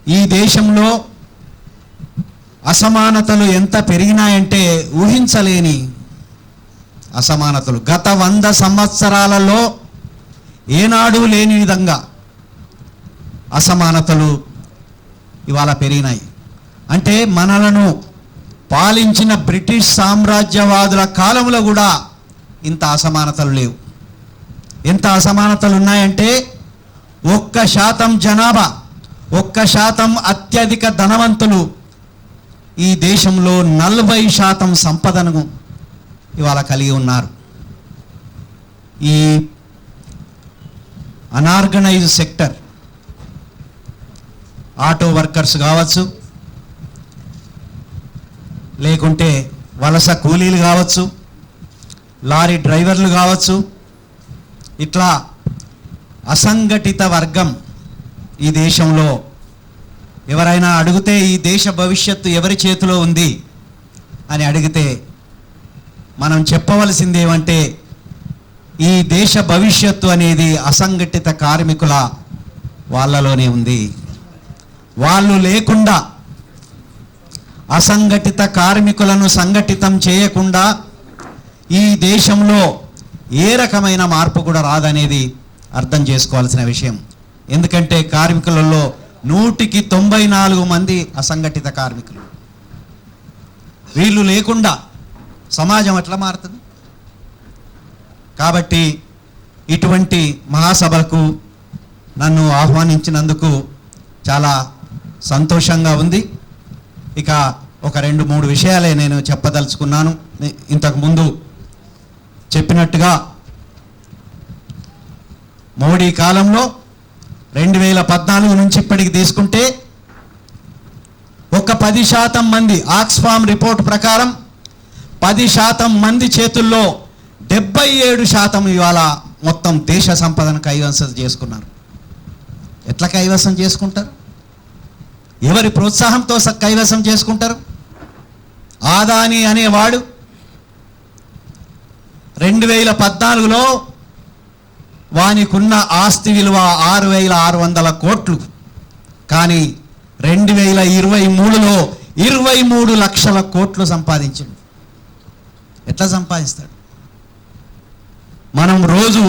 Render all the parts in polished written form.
ఈ దేశంలో అసమానతలు ఎంత పెరిగినాయంటే ఊహించలేని అసమానతలు. గత 100 సంవత్సరాలలో ఏనాడు లేని విధంగా అసమానతలు ఇవాళ పెరిగినాయి. అంటే మనలను పాలించిన బ్రిటిష్ సామ్రాజ్యవాదుల కాలంలో కూడా ఇంత అసమానతలు లేవు. ఎంత అసమానతలు ఉన్నాయంటే 1% జనాభా, 1% అత్యధిక ధనవంతులు ఈ దేశంలో 40% సంపదను ఇవాళ కలిగి ఉన్నారు. ఈ అనార్గనైజ్డ్ సెక్టర్, ఆటో వర్కర్స్ కావచ్చు, లేకుంటే వలస కూలీలు కావచ్చు, లారీ డ్రైవర్లు కావచ్చు, ఇట్లా అసంఘటిత వర్గం ఈ దేశంలో ఎవరైనా అడిగితే ఈ దేశ భవిష్యత్తు ఎవరి చేతిలో ఉంది అని అడిగితే మనం చెప్పవలసింది ఏమంటే ఈ దేశ భవిష్యత్తు అనేది అసంఘటిత కార్మికుల వాళ్ళలోనే ఉంది. వాళ్ళు లేకుండా, అసంఘటిత కార్మికులను సంఘటితం చేయకుండా ఈ దేశంలో ఏ రకమైన మార్పు కూడా రాదనేది అర్థం చేసుకోవాల్సిన విషయం. ఎందుకంటే కార్మికులలో 194 మంది అసంఘటిత కార్మికులు. వీళ్ళు లేకుండా సమాజం ఎట్లా మారుతుంది? కాబట్టి ఇటువంటి మహాసభలకు నన్ను ఆహ్వానించినందుకు చాలా సంతోషంగా ఉంది. ఇక ఒక 2-3 విషయాలే నేను చెప్పదలుచుకున్నాను. ఇంతకుముందు చెప్పినట్టుగా మోడీ కాలంలో 2014 నుంచి ఇప్పటికి తీసుకుంటే ఒక 10% మంది, ఆక్స్ఫామ్ రిపోర్ట్ ప్రకారం 10% మంది చేతుల్లో 77% ఇవాళ మొత్తం దేశ సంపదను కైవసం చేసుకున్నారు. ఎట్లా కైవసం చేసుకుంటారు? ఎవరి ప్రోత్సాహంతో కైవసం చేసుకుంటారు? ఆదాని అనేవాడు 2014లో వానికున్న ఆస్తి విలువ 6,600 కోట్లు. కానీ 2023లో 23 లక్షల కోట్లు సంపాదించాడు. ఎట్లా సంపాదిస్తాడు? మనం రోజు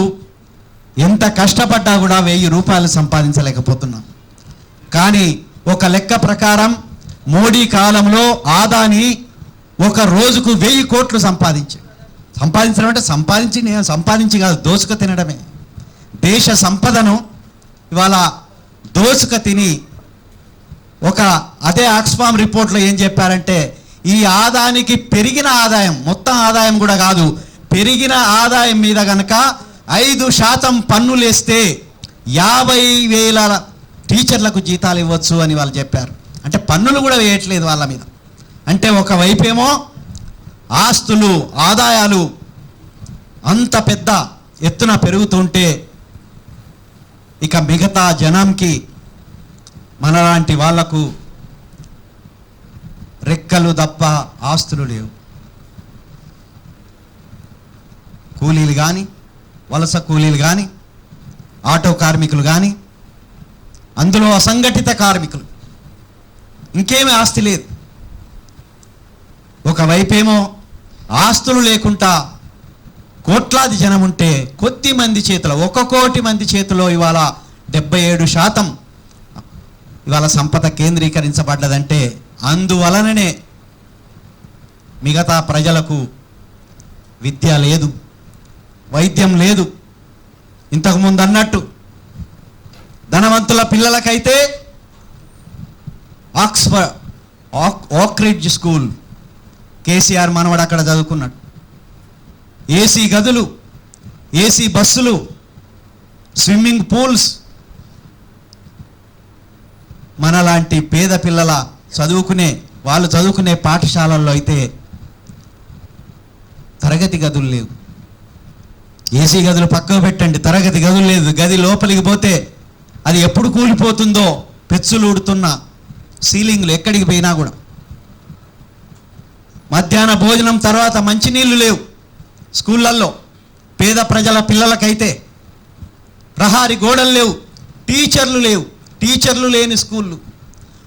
ఎంత కష్టపడ్డా కూడా 1000 రూపాయలు సంపాదించలేకపోతున్నాం. కానీ ఒక లెక్క ప్రకారం మోడీ కాలంలో ఆదాని ఒక రోజుకు 1000 కోట్లు సంపాదించాడు. సంపాదించడం అంటే సంపాదించి కాదు, దోసుక తినడమే. దేశ సంపదను ఇవాళ దోసుక తిని అదే ఆక్స్ఫామ్ రిపోర్ట్లో ఏం చెప్పారంటే ఈ ఆదాయానికి పెరిగిన ఆదాయం, మొత్తం ఆదాయం కూడా కాదు, పెరిగిన ఆదాయం మీద కనుక 5% పన్నులేస్తే 50,000 టీచర్లకు జీతాలు ఇవ్వచ్చు అని వాళ్ళు చెప్పారు. అంటే పన్నులు కూడా వేయట్లేదు వాళ్ళ మీద. అంటే ఒకవైపేమో ఆస్తులు, ఆదాయాలు అంత పెద్ద ఎత్తున పెరుగుతుంటే ఇక మిగతా జనంకి, మనలాంటి వాళ్లకు రెక్కలు తప్ప ఆస్తులు లేవు. కూలీలు కానీ, వలస కూలీలు కానీ, ఆటో కార్మికులు కానీ, అందులో అసంఘటిత కార్మికులు, ఇంకేమీ ఆస్తి లేదు. ఒకవైపేమో ఆస్తులు లేకుండా కోట్లాది జనం ఉంటే కొద్ది మంది చేతిలో, 1 కోటి మంది చేతిలో ఇవాళ 77% ఇవాళ సంపద కేంద్రీకరించబడ్డదంటే అందువలననే మిగతా ప్రజలకు విద్య లేదు, వైద్యం లేదు. ఇంతకుముందు అన్నట్టు ధనవంతుల పిల్లలకైతే ఆక్రిడ్జ్ స్కూల్, కేసీఆర్ మనవడు అక్కడ చదువుకున్నాడు. ఏసీ గదులు, ఏసీ బస్సులు, స్విమ్మింగ్ పూల్స్. మనలాంటి పేద పిల్లల వాళ్ళు చదువుకునే పాఠశాలల్లో అయితే తరగతి గదులు లేవు. ఏసీ గదులు పక్కకు పెట్టండి, తరగతి గదులు లేదు. గది లోపలికి పోతే అది ఎప్పుడు కూలిపోతుందో పెచ్చులు ఊడుతున్న సీలింగ్లు ఎక్కడికి పోయినా కూడా. మధ్యాహ్న భోజనం తర్వాత మంచినీళ్ళు లేవు స్కూళ్ళల్లో. పేద ప్రజల పిల్లలకైతే ప్రహారీ గోడలు లేవు, టీచర్లు లేవు, టీచర్లు లేని స్కూళ్ళు.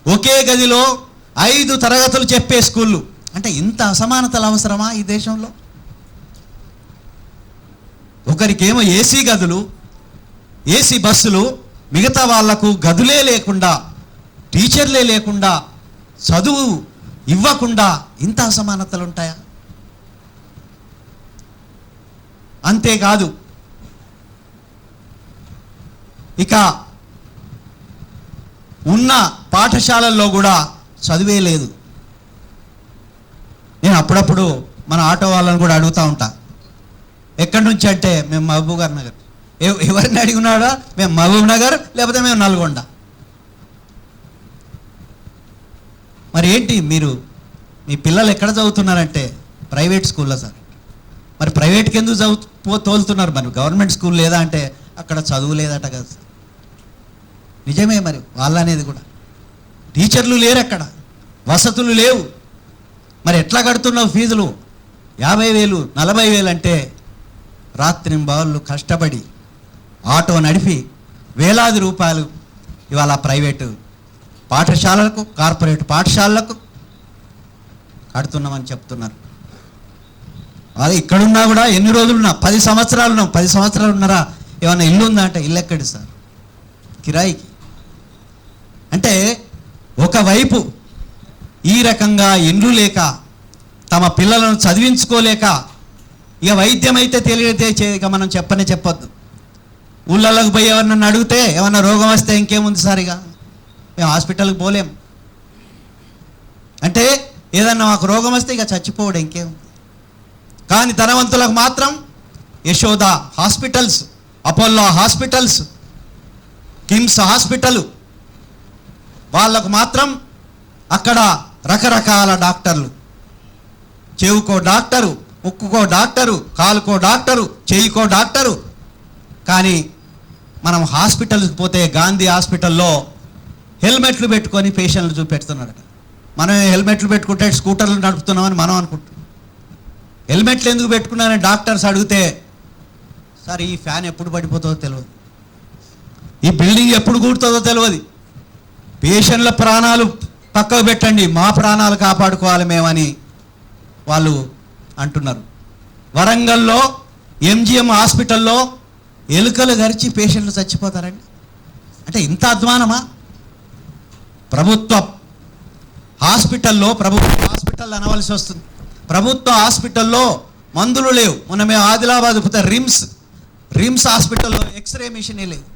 ఒకే గదిలో 5 తరగతులు చెప్పే స్కూళ్ళు. అంటే ఇంత అసమానతలు అవసరమా ఈ దేశంలో? ఒకరికేమో ఏసీ గదులు, ఏసీ బస్సులు, మిగతా వాళ్లకు గదులే లేకుండా, టీచర్లే లేకుండా, చదువు ఇవ్వకుండా ఇంత అసమానతలు ఉంటాయా? అంతేకాదు, ఇక ఉన్న పాఠశాలల్లో కూడా చదువే లేదు. నేను అప్పుడప్పుడు మన ఆటో వాళ్ళని కూడా అడుగుతూ ఉంటా, ఎక్కడి నుంచి అంటే మేము మహబూబ్ నగర్. ఎవరిని అడిగినాడా? మేము మహబూబ్ నగర్, లేకపోతే మేము నల్గొండ. మరి ఏంటి మీరు, మీ పిల్లలు ఎక్కడ చదువుతున్నారంటే ప్రైవేట్ స్కూల్లో సార్. మరి ప్రైవేట్కి ఎందుకు తోలుతున్నారు? మరి గవర్నమెంట్ స్కూల్ లేదా అంటే అక్కడ చదువు లేదట కదా సార్. నిజమే, మరి వాళ్ళనేది కూడా. టీచర్లు లేరు అక్కడ, వసతులు లేవు. మరి ఎట్లా కడుతున్నావు ఫీజులు? 50,000 40,000 అంటే రాత్రింబవళ్ళు కష్టపడి ఆటో నడిపి వేలాది రూపాయలు ఇవాళ ప్రైవేటు పాఠశాలలకు, కార్పొరేట్ పాఠశాలలకు కడుతున్నామని చెప్తున్నారు. అదే ఇక్కడున్నా కూడా ఎన్ని రోజులున్నా, 10 సంవత్సరాలు ఉన్నాం. 10 సంవత్సరాలు ఉన్నారా? ఏమన్నా ఇల్లు ఉందా అంటే ఇల్లు ఎక్కడి సార్, కిరాయికి. అంటే ఒకవైపు ఈ రకంగా ఇండ్లు లేక, తమ పిల్లలను చదివించుకోలేక, ఇక వైద్యం అయితే తెలియతే ఇక మనం చెప్పొద్దు. ఊళ్ళలోకి పోయి ఎవరినన్ను అడిగితే ఏమన్నా రోగం వస్తే ఇంకేముంది సార్, ఇక మేము హాస్పిటల్కి పోలేం. అంటే ఏదన్నా మాకు రోగం వస్తే ఇక చచ్చిపోవడం ఇంకేముంది. కానీ ధనవంతులకు మాత్రం Yashoda hospitals, Apollo hospitals, KIMS hospital, వాళ్ళకు మాత్రం అక్కడ రకరకాల డాక్టర్లు. చెవుకో డాక్టరు, ముక్కుకో డాక్టరు, కాలుకో డాక్టరు, చెయ్యికో డాక్టరు. కానీ మనం హాస్పిటల్కి పోతే గాంధీ హాస్పిటల్లో హెల్మెట్లు పెట్టుకొని పేషెంట్లు చూపెడుతున్నారట. మనం హెల్మెట్లు పెట్టుకుంటే స్కూటర్లు నడుపుతున్నామని మనం అనుకుంటున్నాం. హెల్మెట్లు ఎందుకు పెట్టుకున్నారని డాక్టర్స్ అడిగితే, సార్ ఈ ఫ్యాన్ ఎప్పుడు పడిపోతుందో తెలియదు, ఈ బిల్డింగ్ ఎప్పుడు కూడుతుందో తెలియదు, పేషెంట్ల ప్రాణాలు పక్కకు పెట్టండి, మా ప్రాణాలు కాపాడుకోవాలి మేమని వాళ్ళు అంటున్నారు. వరంగల్లో ఎంజిఎం హాస్పిటల్లో ఎలుకలు గరిచి పేషెంట్లు చచ్చిపోతారండి. అంటే ఇంత అధ్వానమా? ప్రభుత్వ హాస్పిటల్ అనవలసి వస్తుంది. ప్రభుత్వ హాస్పిటల్లో మందులు లేవు. మొన్న మేము ఆదిలాబాద్ పోతే రిమ్స్ హాస్పిటల్లో ఎక్స్రే మిషనే లేదు.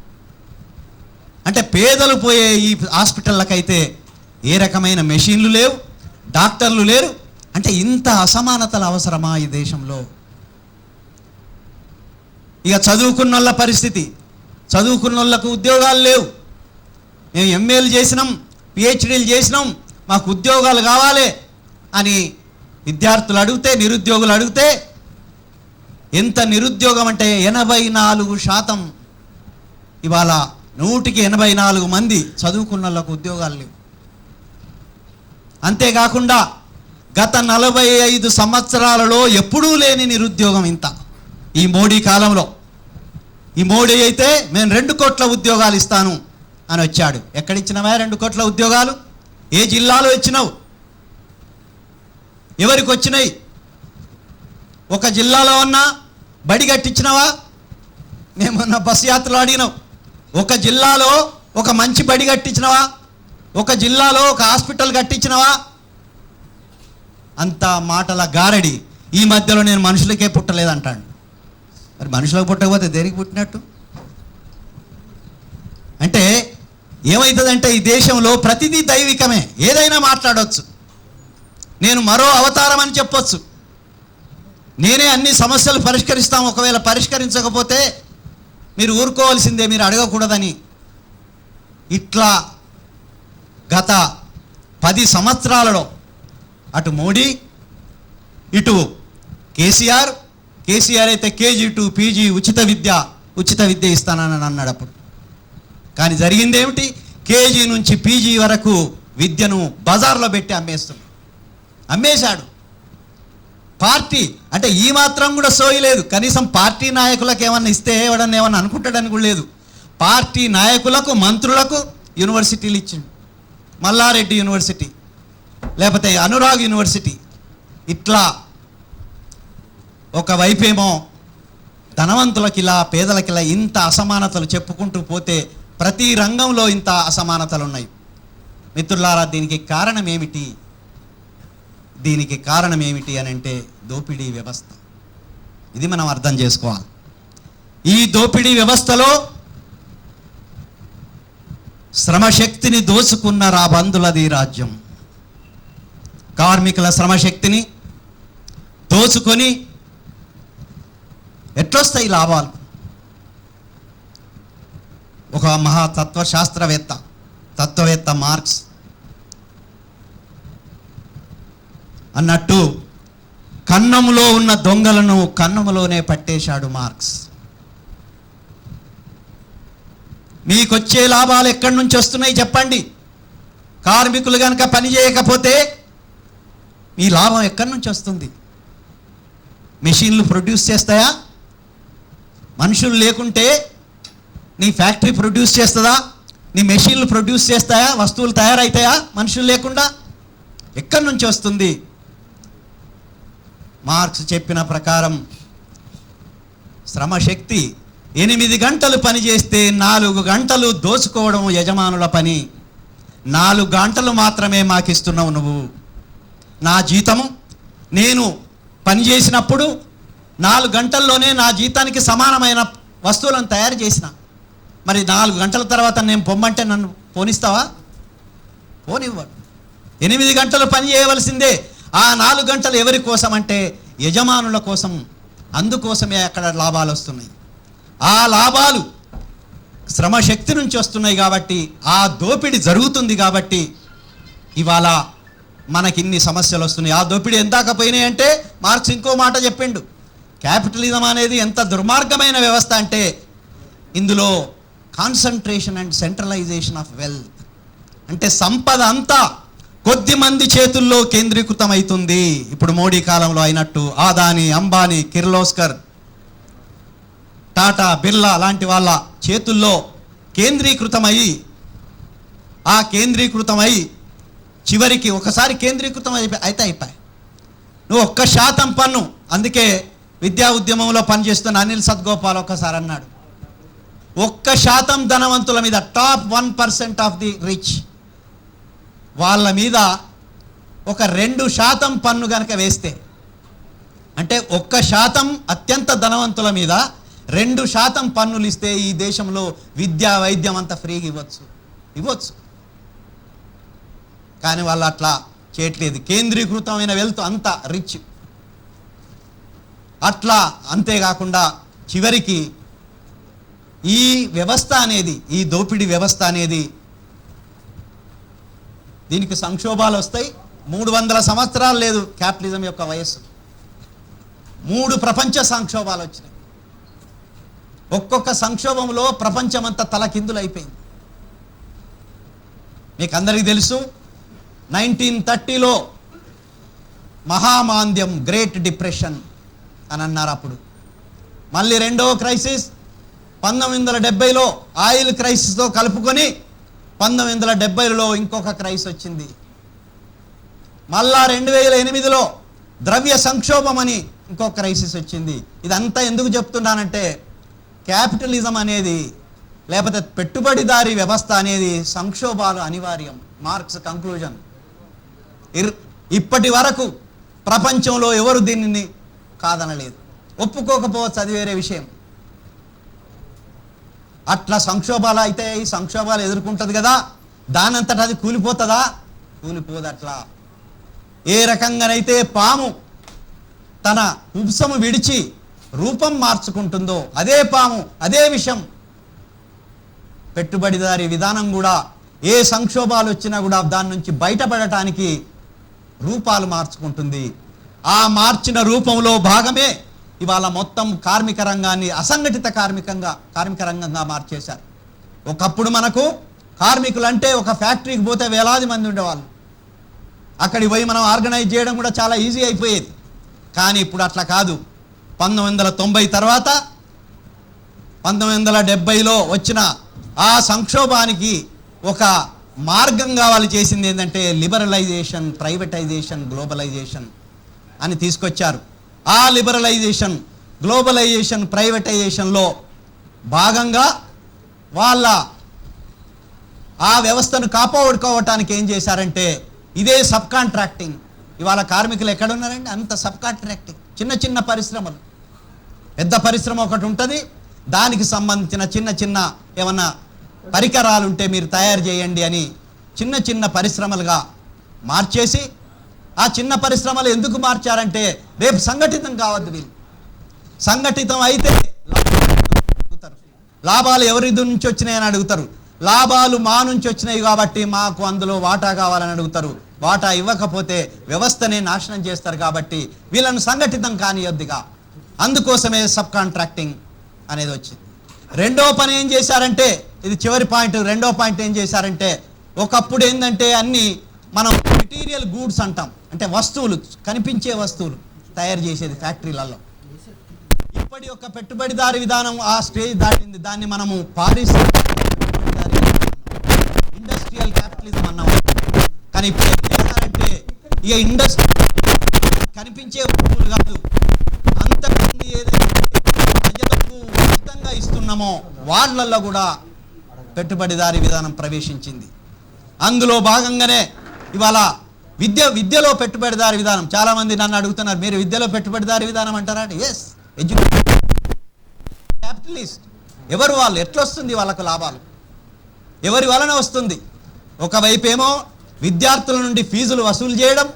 అంటే పేదలు పోయే ఈ హాస్పిటళ్ళకైతే ఏ రకమైన మెషిన్లు లేవు, డాక్టర్లు లేరు. అంటే ఇంత అసమానతలు అవసరమా ఈ దేశంలో? ఇక చదువుకున్న వాళ్ళ పరిస్థితి, చదువుకున్న వాళ్ళకు ఉద్యోగాలు లేవు. మేము ఎంఏలు చేసినాం, పిహెచ్డీలు చేసినాం, మాకు ఉద్యోగాలు కావాలి అని విద్యార్థులు అడిగితే, నిరుద్యోగులు అడిగితే, ఎంత నిరుద్యోగం అంటే 84% ఇవాళ 184 మంది చదువుకున్న వాళ్ళకు ఉద్యోగాలు లేవు. అంతేకాకుండా గత 45 సంవత్సరాలలో ఎప్పుడూ లేని నిరుద్యోగం ఇంత ఈ మోడీ కాలంలో. ఈ మోడీ అయితే మేము 2 కోట్ల ఉద్యోగాలు ఇస్తాను అని వచ్చాడు. ఎక్కడిచ్చినావా 2 కోట్ల ఉద్యోగాలు? ఏ జిల్లాలో ఇచ్చినావు? ఎవరికి వచ్చినాయి? ఒక జిల్లాలో ఉన్న బడి కట్టించినావా? మేమన్నా బస్సు యాత్రలో అడిగినాం. ఒక జిల్లాలో ఒక మంచి బడి కట్టించినవా? ఒక జిల్లాలో ఒక హాస్పిటల్ కట్టించినవా? అంత మాటల గారడి. ఈ మధ్యలో నేను మనుషులకే పుట్టలేదంటాడు. మరి మనుషులకు పుట్టకపోతే దేనికి పుట్టినట్టు? అంటే ఏమవుతుందంటే ఈ దేశంలో ప్రతిదీ దైవికమే. ఏదైనా మాట్లాడవచ్చు. నేను మరో అవతారం అని చెప్పొచ్చు. నేనే అన్ని సమస్యలు పరిష్కరిస్తాం. ఒకవేళ పరిష్కరించకపోతే మీరు ఊరుకోవాల్సిందే, మీరు అడగకూడదని. ఇట్లా గత 10 సంవత్సరాలలో అటు మోడీ, ఇటు కేసీఆర్ అయితే కేజీ టు పీజీ ఉచిత విద్య ఇస్తానని అన్నాడు అప్పుడు. కానీ జరిగింది ఏమిటి? కేజీ నుంచి పీజీ వరకు విద్యను బజార్లో పెట్టి అమ్మేశాడు. పార్టీ అంటే ఈ మాత్రం కూడా సోయి లేదు. కనీసం పార్టీ నాయకులకు ఏమన్నా ఇస్తే ఎవడన్నా ఏమన్నా అనుకుంటాడని కూడా లేదు. పార్టీ నాయకులకు, మంత్రులకు యూనివర్సిటీలు ఇచ్చిండు. మల్లారెడ్డి యూనివర్సిటీ, లేకపోతే అనురాగ్ యూనివర్సిటీ, ఇట్లా ఒకవైపేమో ధనవంతులకి ఇలా పేదలకి ఇలా ఇంత అసమానతలు చెప్పుకుంటూ పోతే ప్రతి రంగంలో ఇంత అసమానతలు ఉన్నాయి. మిత్రులారా, దీనికి కారణం ఏమిటి? దీనికి కారణం ఏమిటి అని అంటే దోపిడీ వ్యవస్థ. ఇది మనం అర్థం చేసుకోవాలి. ఈ దోపిడీ వ్యవస్థలో శ్రమశక్తిని దోచుకున్న రాబందులది రాజ్యం. కార్మికుల శ్రమశక్తిని దోచుకొని ఎట్లొస్తాయి లాభాలు? ఒక మహా తత్వవేత్త మార్క్స్ అన్నట్టు కన్నములో ఉన్న దొంగలను కన్నములోనే పట్టేశాడు మార్క్స్. మీకొచ్చే లాభాలు ఎక్కడి నుంచి వస్తున్నాయి చెప్పండి? కార్మికులు కనుక పని చేయకపోతే మీ లాభం ఎక్కడి నుంచి వస్తుంది? మెషిన్లు ప్రొడ్యూస్ చేస్తాయా? మనుషులు లేకుంటే నీ ఫ్యాక్టరీ ప్రొడ్యూస్ చేస్తుందా? నీ మెషిన్లు ప్రొడ్యూస్ చేస్తాయా? వస్తువులు తయారవుతాయా మనుషులు లేకుండా? ఎక్కడి నుంచి వస్తుంది? మార్క్స్ చెప్పిన ప్రకారం శ్రమశక్తి 8 గంటలు పని చేస్తే 4 గంటలు దోచుకోవడం యజమానుల పని. 4 గంటలు మాత్రమే మాకు ఇస్తున్నావు నువ్వు. నా జీతము నేను పని చేసినప్పుడు 4 గంటల్లోనే నా జీతానికి సమానమైన వస్తువులను తయారు చేసిన. మరి 4 గంటల తర్వాత నేను పొమ్మంటే నన్ను పోనిస్తావా? పోనివ్వడు. 8 గంటలు పని చేయవలసిందే. ఆ 4 గంటలు ఎవరి కోసం అంటే యజమానుల కోసం. అందుకోసమే అక్కడ లాభాలు వస్తున్నాయి. ఆ లాభాలు శ్రమశక్తి నుంచి వస్తున్నాయి కాబట్టి, ఆ దోపిడీ జరుగుతుంది కాబట్టి ఇవాళ మనకిన్ని సమస్యలు వస్తున్నాయి. ఆ దోపిడీ ఎందాకపోయినాయి అంటే మార్క్స్ ఇంకో మాట చెప్పిండు. క్యాపిటలిజం అనేది ఎంత దుర్మార్గమైన వ్యవస్థ అంటే ఇందులో concentration and centralisation of wealth, అంటే సంపద అంతా కొద్ది మంది చేతుల్లో కేంద్రీకృతం అవుతుంది. ఇప్పుడు మోడీ కాలంలో అయినట్టు ఆదాని, అంబానీ, కిర్లోస్కర్, టాటా, బిర్లా లాంటి వాళ్ళ చేతుల్లో కేంద్రీకృతమై చివరికి ఒకసారి కేంద్రీకృతం అయితే అయిపోయి. నువ్వు 1% పన్ను. అందుకే విద్యా ఉద్యమంలో పనిచేస్తున్న అనిల్ సత్గోపాల్ ఒకసారి అన్నాడు, 1% ధనవంతుల మీద, టాప్ 1% ఆఫ్ ది రిచ్ వాళ్ళ మీద ఒక 2% పన్ను కనుక వేస్తే, అంటే 1% అత్యంత ధనవంతుల మీద 2% పన్నులు ఇస్తే ఈ దేశంలో విద్యా వైద్యం అంతా ఫ్రీగా ఇవ్వచ్చు. కానీ వాళ్ళు అట్లా చేయట్లేదు. కేంద్రీకృతమైన వెల్త్ అంతా రిచ్. అట్లా అంతేకాకుండా చివరికి ఈ వ్యవస్థ అనేది, ఈ దోపిడీ వ్యవస్థ అనేది, దీనికి సంక్షోభాలు వస్తాయి. 300 సంవత్సరాలు లేదు క్యాపిటలిజం యొక్క వయస్సు. 3 ప్రపంచ సంక్షోభాలు వచ్చినాయి. ఒక్కొక్క సంక్షోభంలో ప్రపంచమంతా తలకిందులు అయిపోయింది. మీకు అందరికీ తెలుసు, 1930లో మహామాంద్యం, గ్రేట్ డిప్రెషన్ అని అన్నారు అప్పుడు. మళ్ళీ రెండవ క్రైసిస్ 1970లో ఆయిల్ క్రైసిస్తో కలుపుకొని 1970లో ఇంకొక క్రైసిస్ వచ్చింది. మళ్ళా 2008లో ద్రవ్య సంక్షోభం అని ఇంకొక క్రైసిస్ వచ్చింది. ఇదంతా ఎందుకు చెప్తున్నానంటే క్యాపిటలిజం అనేది, లేకపోతే పెట్టుబడిదారీ వ్యవస్థ అనేది సంక్షోభాలు అనివార్యం. Marx conclusion. ఇప్పటి వరకు ప్రపంచంలో ఎవరు దీనిని కాదనలేదు. ఒప్పుకోకపోవచ్చు, అది వేరే విషయం. అట్లా సంక్షోభాలు అయితే ఈ సంక్షోభాలు ఎదుర్కొంటుంది కదా, దానంతట అది కూలిపోతుందా? కూలిపోదు. అట్లా ఏ రకంగానైతే పాము తన ఉప్సము విడిచి రూపం మార్చుకుంటుందో, అదే పాము, అదే విషయం పెట్టుబడిదారీ విధానం కూడా ఏ సంక్షోభాలు వచ్చినా కూడా దాని నుంచి బయటపడటానికి రూపాలు మార్చుకుంటుంది. ఆ మార్చిన రూపంలో భాగమే ఇవాళ మొత్తం కార్మిక రంగాన్ని అసంఘటిత కార్మిక రంగంగా మార్చేశారు. ఒకప్పుడు మనకు కార్మికులు అంటే ఒక ఫ్యాక్టరీకి పోతే వేలాది మంది ఉండేవాళ్ళు. అక్కడికి పోయి మనం ఆర్గనైజ్ చేయడం కూడా చాలా ఈజీ అయిపోయేది. కానీ ఇప్పుడు అట్లా కాదు. 1990 తర్వాత 1970లో వచ్చిన ఆ సంక్షోభానికి ఒక మార్గంగా వాళ్ళు చేసింది ఏంటంటే లిబరలైజేషన్, ప్రైవేటైజేషన్, గ్లోబలైజేషన్ అని తీసుకొచ్చారు. ఆ లిబరలైజేషన్, గ్లోబలైజేషన్, ప్రైవేటైజేషన్లో భాగంగా వాళ్ళ ఆ వ్యవస్థను కాపాడుకోవటానికి ఏం చేశారంటే ఇదే సబ్ కాంట్రాక్టింగ్. ఇవాళ కార్మికులు ఎక్కడున్నారండి? అంత సబ్ కాంట్రాక్టింగ్. చిన్న చిన్న పరిశ్రమలు, పెద్ద పరిశ్రమ ఒకటి ఉంటుంది, దానికి సంబంధించిన చిన్న చిన్న ఏమన్నా పరికరాలు ఉంటే మీరు తయారు చేయండి అని చిన్న చిన్న పరిశ్రమలుగా మార్చేసి, ఆ చిన్న పరిశ్రమలు ఎందుకు మార్చారంటే రేపు సంఘటితం కావద్దు. వీళ్ళు సంఘటితం అయితే అడుగుతారు, లాభాలు ఎవరి నుంచి వచ్చినాయని అడుగుతారు. లాభాలు మా నుంచి వచ్చినాయి కాబట్టి మాకు అందులో వాటా కావాలని అడుగుతారు. వాటా ఇవ్వకపోతే వ్యవస్థనే నాశనం చేస్తారు. కాబట్టి వీళ్ళను సంఘటితం కానియొద్దుగా, అందుకోసమే సబ్ కాంట్రాక్టింగ్ అనేది వచ్చింది. రెండో పని ఏం చేశారంటే, ఇది చివరి పాయింట్, రెండో పాయింట్ ఏం చేశారంటే, ఒకప్పుడు ఏంటంటే అన్ని మనం మెటీరియల్ గూడ్స్ అంటాం, అంటే వస్తువులు, కనిపించే వస్తువులు తయారు చేసేది ఫ్యాక్టరీలలో. ఇప్పటి యొక్క పెట్టుబడిదారి విధానం ఆ స్టేజ్ దాటింది. దాన్ని మనము ఇండస్ట్రియల్ క్యాపిటలిజం అన్నాం. కానీ ఇప్పుడు ఏం చేశారంటే ఇక ఇండస్ట్రీ కనిపించే వస్తువులు కాదు, అంతకుముందు ఏదైతే ప్రజలకు ఉచితంగా ఇస్తున్నామో వాళ్ళల్లో కూడా పెట్టుబడిదారి విధానం ప్రవేశించింది. అందులో భాగంగానే ఇవాళ విద్యలో పెట్టుబడిదారి విధానం. చాలామంది నన్ను అడుగుతున్నారు, మీరు విద్యలో పెట్టుబడిదారి విధానం అంటారా అంటే ఎస్, ఎడ్యుకేషన్ క్యాపిటలిస్ట్. ఎవరు వాళ్ళు, ఎట్లా వస్తుంది వాళ్ళకు లాభాలు, ఎవరి వలన వస్తుంది? ఒకవైపు ఏమో విద్యార్థుల నుండి ఫీజులు వసూలు చేయడం,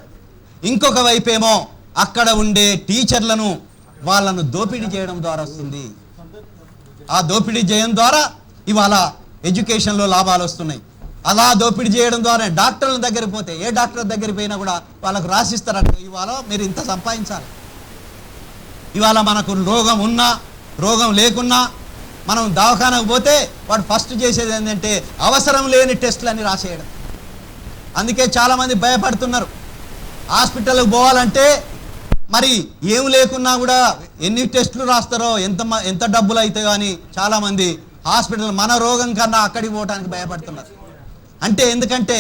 ఇంకొక వైపేమో అక్కడ ఉండే టీచర్లను వాళ్ళను దోపిడీ చేయడం ద్వారా వస్తుంది. ఆ దోపిడీ చేయడం ద్వారా ఇవాళ ఎడ్యుకేషన్లో లాభాలు వస్తున్నాయి. అలా దోపిడీ చేయడం ద్వారా డాక్టర్ల దగ్గరికి పోతే, ఏ డాక్టర్ దగ్గరికి పోయినా కూడా వాళ్ళకు రాసిస్తారంట, ఇవాళ మీరు ఇంత సంపాదించాలి. ఇవాళ మనకు రోగం ఉన్నా రోగం లేకున్నా మనం దవాఖానకు పోతే వాడు ఫస్ట్ చేసేది ఏంటంటే అవసరం లేని టెస్టులన్నీ రాసేయడం. అందుకే చాలామంది భయపడుతున్నారు హాస్పిటల్కి పోవాలంటే. మరి ఏం లేకున్నా కూడా ఎన్ని టెస్టులు రాస్తారో, ఎంత డబ్బులు అవుతాయో అని చాలామంది హాస్పిటల్ మన రోగం కన్నా అక్కడికి పోవడానికి భయపడుతున్నారు. అంటే ఎందుకంటే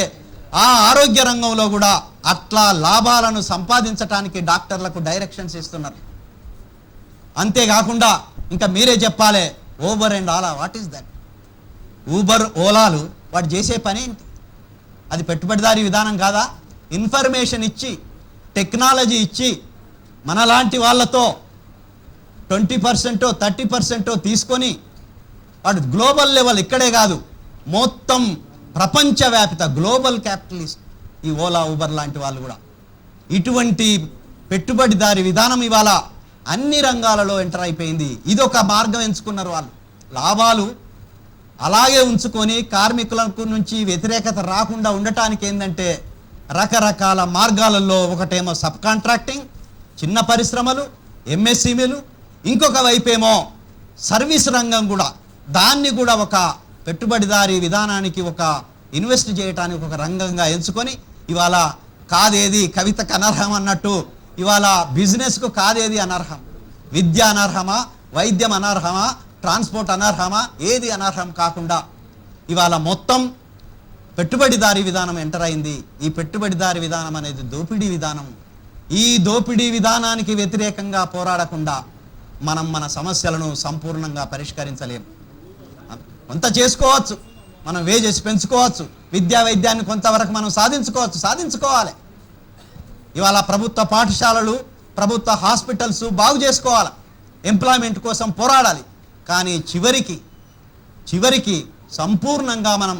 ఆ ఆరోగ్య రంగంలో కూడా అట్లా లాభాలను సంపాదించడానికి డాక్టర్లకు డైరెక్షన్స్ ఇస్తున్నారు. అంతేకాకుండా ఇంకా మీరే చెప్పాలి, Uber and Ola, what is that? Uber, ఓలాలు వాడు చేసే పని ఏంటి? అది పెట్టుబడిదారీ విధానం కాదా? ఇన్ఫర్మేషన్ ఇచ్చి, టెక్నాలజీ ఇచ్చి, మనలాంటి వాళ్ళతో 20% 30% తీసుకొని వాడు గ్లోబల్ లెవెల్, ఇక్కడే కాదు మొత్తం ప్రపంచవ్యాప్త గ్లోబల్ క్యాపిటలిస్ట్ ఈ ఓలా, ఊబర్ లాంటి వాళ్ళు కూడా. ఇటువంటి పెట్టుబడిదారీ విధానం ఇవాళ అన్ని రంగాలలో ఎంటర్ అయిపోయింది. ఇదొక మార్గం ఎంచుకున్నారు వాళ్ళు. లాభాలు అలాగే ఉంచుకొని కార్మికులకు నుంచి వ్యతిరేకత రాకుండా ఉండటానికి ఏంటంటే రకరకాల మార్గాలలో, ఒకటేమో సబ్ కాంట్రాక్టింగ్, చిన్న పరిశ్రమలు, ఎంఎస్ఎంఈలు, ఇంకొక వైపేమో సర్వీస్ రంగం కూడా, దాన్ని కూడా ఒక పెట్టుబడిదారీ విధానానికి ఒక ఇన్వెస్ట్ చేయడానికి ఒక రంగంగా ఎంచుకొని ఇవాళ కాదేది కవితకు అనర్హం అన్నట్టు ఇవాళ బిజినెస్కు కాదేది అనర్హం, విద్య అనర్హమా, వైద్యం అనర్హమా, ట్రాన్స్పోర్ట్ అనర్హమా, ఏది అనర్హం కాకుండా ఇవాళ మొత్తం పెట్టుబడిదారీ విధానం ఎంటర్ అయింది. ఈ పెట్టుబడిదారీ విధానం అనేది దోపిడీ విధానం. ఈ దోపిడీ విధానానికి వ్యతిరేకంగా పోరాడకుండా మనం మన సమస్యలను సంపూర్ణంగా పరిష్కరించలేము. కొంత చేసుకోవచ్చు, మనం వేజెస్ పెంచుకోవచ్చు, విద్యా వైద్యాన్ని కొంతవరకు మనం సాధించుకోవాలి. ఇవాళ ప్రభుత్వ పాఠశాలలు, ప్రభుత్వ హాస్పిటల్స్ బాగు చేసుకోవాలి, ఎంప్లాయ్మెంట్ కోసం పోరాడాలి. కానీ చివరికి సంపూర్ణంగా మనం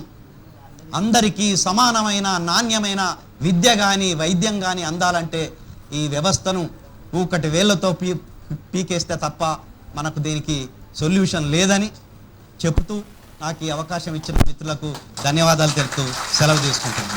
అందరికీ సమానమైన నాణ్యమైన విద్య కానీ వైద్యం కానీ అందాలంటే ఈ వ్యవస్థను ఊకటి వేళ్లతో పీకేస్తే తప్ప మనకు దీనికి సొల్యూషన్ లేదని చెబుతూ నాకు ఈ అవకాశం ఇచ్చిన మిత్రులకు ధన్యవాదాలు తెలుపుతూ సెలవు తీసుకుంటున్నాను.